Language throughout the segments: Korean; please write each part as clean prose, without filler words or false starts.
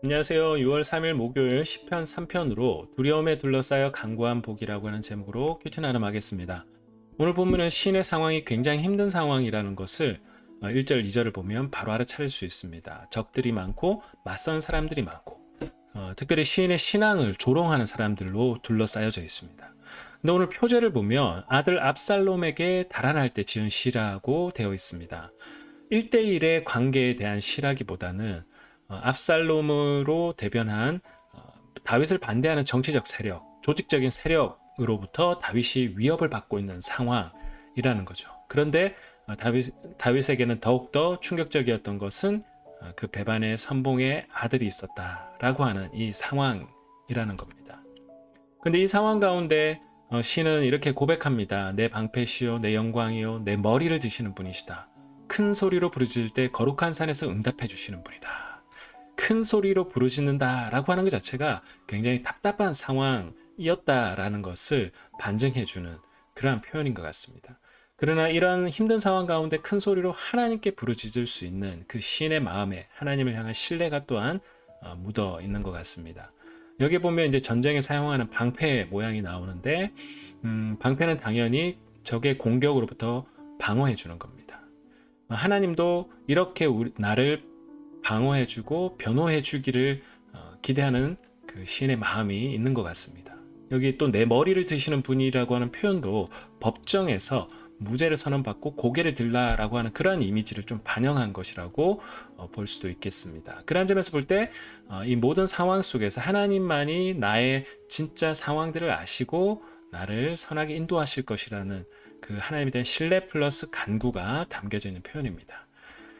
안녕하세요. 6월 3일 목요일 시편 3편으로 두려움에 둘러싸여 간구한 복이라고 하는 제목으로 큐티 나눔하겠습니다. 오늘 본문은 시인의 상황이 굉장히 힘든 상황이라는 것을 1절, 2절을 보면 바로 알아차릴 수 있습니다. 적들이 많고 맞선 사람들이 많고 특별히 시인의 신앙을 조롱하는 사람들로 둘러싸여져 있습니다. 근데 오늘 표제를 보면 아들 압살롬에게 달아날 때 지은 시라고 되어 있습니다. 1대1의 관계에 대한 시라기보다는 압살롬으로 대변한 다윗을 반대하는 정치적 세력, 조직적인 세력으로부터 다윗이 위협을 받고 있는 상황이라는 거죠. 그런데 다윗에게는 더욱더 충격적이었던 것은 그 배반의 선봉의 아들이 있었다라고 하는 이 상황이라는 겁니다. 근데 이 상황 가운데 시는 이렇게 고백합니다. 내 방패시요 내 영광이요 내 머리를 지시는 분이시다. 큰 소리로 부르짖을 때 거룩한 산에서 응답해 주시는 분이다. 큰 소리로 부르짖는다라고 하는 것 자체가 굉장히 답답한 상황이었다라는 것을 반증해주는 그러한 표현인 것 같습니다. 그러나 이런 힘든 상황 가운데 큰 소리로 하나님께 부르짖을 수 있는 그 시인의 마음에 하나님을 향한 신뢰가 또한 묻어 있는 것 같습니다. 여기 보면 이제 전쟁에 사용하는 방패 모양이 나오는데 방패는 당연히 적의 공격으로부터 방어해 주는 겁니다. 하나님도 이렇게 나를 방어해주고 변호해주기를 기대하는 그 시인의 마음이 있는 것 같습니다. 여기 또 내 머리를 드시는 분이라고 하는 표현도 법정에서 무죄를 선언받고 고개를 들라라고 하는 그러한 이미지를 좀 반영한 것이라고 볼 수도 있겠습니다. 그런 점에서 볼 때 이 모든 상황 속에서 하나님만이 나의 진짜 상황들을 아시고 나를 선하게 인도하실 것이라는 그 하나님에 대한 신뢰 플러스 간구가 담겨져 있는 표현입니다.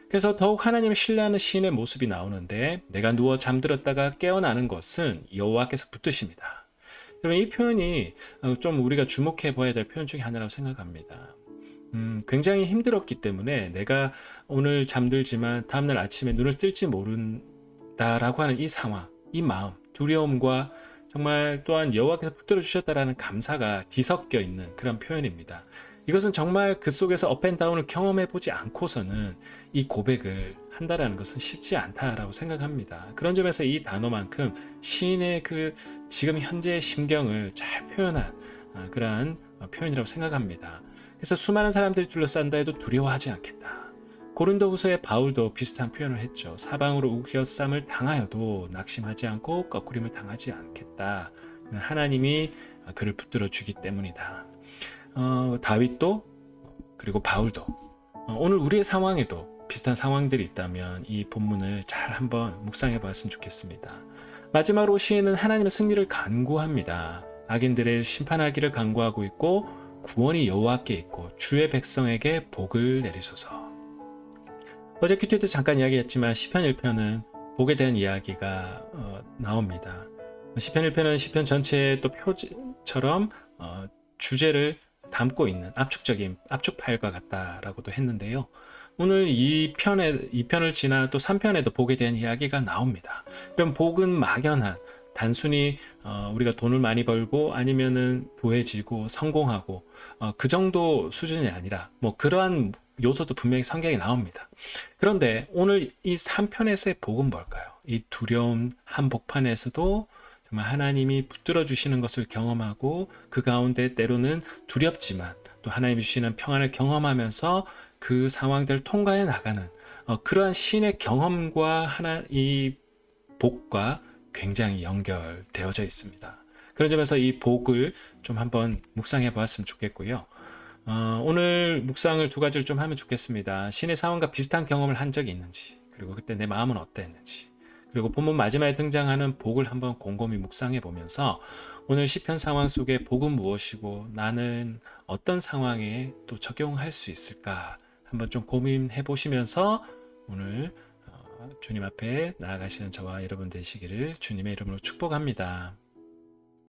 그래서 더욱 하나님을 신뢰하는 시인의 모습이 나오는데 내가 누워 잠들었다가 깨어나는 것은 여호와께서 붙드십니다. 여러분 이 표현이 좀 우리가 주목해 봐야 될 표현 중에 하나라고 생각합니다. 굉장히 힘들었기 때문에 내가 오늘 잠들지만 다음날 아침에 눈을 뜰지 모른다라고 하는 이 상황, 이 마음, 두려움과 정말 또한 여호와께서 붙들어 주셨다라는 감사가 뒤섞여 있는 그런 표현입니다. 이것은 정말 그 속에서 업앤다운을 경험해 보지 않고서는 이 고백을 한다라는 것은 쉽지 않다라고 생각합니다. 그런 점에서 이 단어만큼 시인의 그 지금 현재의 심경을 잘 표현한 그러한 표현이라고 생각합니다. 그래서 수많은 사람들이 둘러싼다 해도 두려워하지 않겠다. 고린도후서의 바울도 비슷한 표현을 했죠. 사방으로 우겨쌈을 당하여도 낙심하지 않고 거꾸림을 당하지 않겠다. 하나님이 그를 붙들어 주기 때문이다. 다윗도 그리고 바울도 오늘 우리의 상황에도 비슷한 상황들이 있다면 이 본문을 잘 한번 묵상해 보았으면 좋겠습니다. 마지막으로 시인은 하나님의 승리를 간구합니다. 악인들을 심판하기를 간구하고 있고 구원이 여호와께 있고 주의 백성에게 복을 내리소서. 어제 큐티 때 잠깐 이야기했지만 시편 1편은 복에 대한 이야기가 나옵니다. 시편 1편은 시편 전체의 또 표지처럼 주제를 담고 있는 압축파일과 같다라고도 했는데요. 오늘 이 편을 지나 또 3편에도 복에 대한 이야기가 나옵니다. 그럼 복은 막연한 단순히 우리가 돈을 많이 벌고 아니면은 부해지고 성공하고 그 정도 수준이 아니라 뭐 그러한 요소도 분명히 성경에 나옵니다. 그런데 오늘 이 3편에서의 복은 뭘까요? 이 두려움 한복판에서도 정말 하나님이 붙들어 주시는 것을 경험하고 그 가운데 때로는 두렵지만 또 하나님이 주시는 평안을 경험하면서 그 상황들을 통과해 나가는 그러한 신의 경험과 이 복과 굉장히 연결되어져 있습니다. 그런 점에서 이 복을 좀 한번 묵상해 보았으면 좋겠고요. 오늘 묵상을 두 가지를 좀 하면 좋겠습니다. 신의 상황과 비슷한 경험을 한 적이 있는지, 그리고 그때 내 마음은 어땠는지, 그리고 본문 마지막에 등장하는 복을 한번 곰곰이 묵상해 보면서 오늘 시편 상황 속에 복은 무엇이고 나는 어떤 상황에 또 적용할 수 있을까 한번 좀 고민해 보시면서 오늘 주님 앞에 나아가시는 저와 여러분 되시기를 주님의 이름으로 축복합니다.